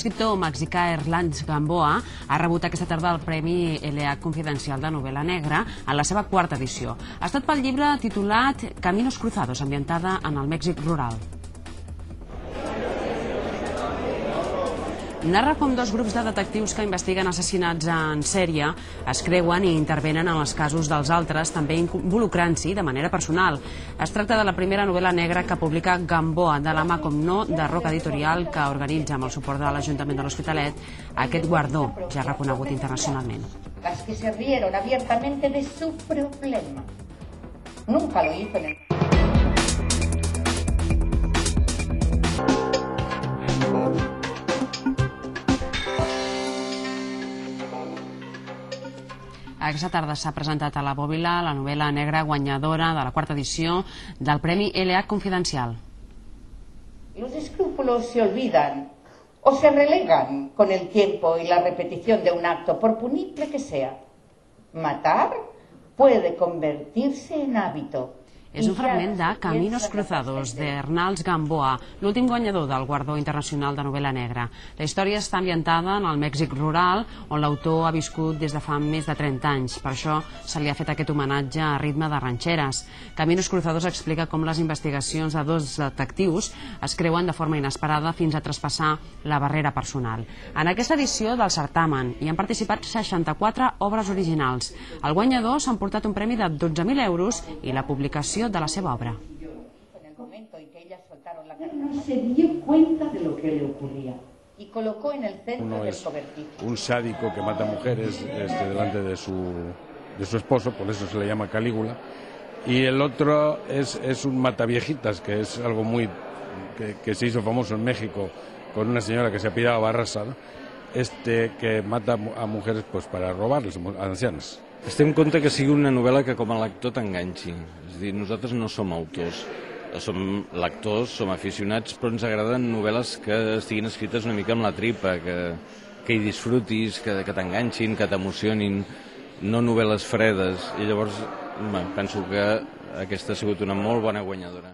L'escriptor mexicà Erlands Gamboa ha rebut aquesta tarda el Premi L.A. Confidencial de novel·la negra en la seva quarta edició. Ha estat pel llibre titulat Caminos Cruzados, ambientada en el Mèxic rural. Narra com dos grups de detectius que investiguen assassinats en sèrie es creuen i intervenen en els casos dels altres, també involucrant-s'hi de manera personal. Es tracta de la primera novel·la negra que publica Gamboa, de la mà com no de Roca Editorial, que organitza amb el suport de l'Ajuntament de l'Hospitalet aquest guardó, ja reconegut internacionalment. Las que se rieron abiertamente de su problema. Nunca lo hizo en el... Aquesta tarda s'ha presentat a la Bòbila la novel·la negra guanyadora de la quarta edició del Premi L.A. Confidencial. Los escrúpulos se olvidan o se relegan con el tiempo y la repetición de un acto, por punible que sea. Matar puede convertirse en hábito. És un fragment de Caminos Cruzados, d'Erlands Gamboa, l'últim guanyador del Guardó Internacional de Novel·la Negra. La història està ambientada en el Mèxic rural, on l'autor ha viscut des de fa més de 30 anys. Per això se li ha fet aquest homenatge a ritme de ranxeres. Caminos Cruzados explica com les investigacions de dos detectius es creuen de forma inesperada fins a traspassar la barrera personal. En aquesta edició del certamen hi han participat 64 obres originals. El guanyador s'ha emportat un premi de 12.000 euros i la publicació de la seva obra. No se dio cuenta de lo que le ocurría y colocó en el centro del cobertizo. Un sádico que mata mujeres delante de su esposo, por eso se le llama Calígula, y el otro es un mataviejitas, que es algo muy que se hizo famoso en México con una señora que se apellidaba Barraza, ¿no? Que mata a mujeres pues para robarles, a ancianas. Estem en compte que sigui una novel·la que com a lector t'enganxi. És a dir, nosaltres no som autors, som lectors, som aficionats, però ens agraden novel·les que estiguin escrites una mica amb la tripa, que hi disfrutis, que t'enganxin, que t'emocionin, no novel·les fredes. I llavors penso que aquesta ha sigut una molt bona guanyadora.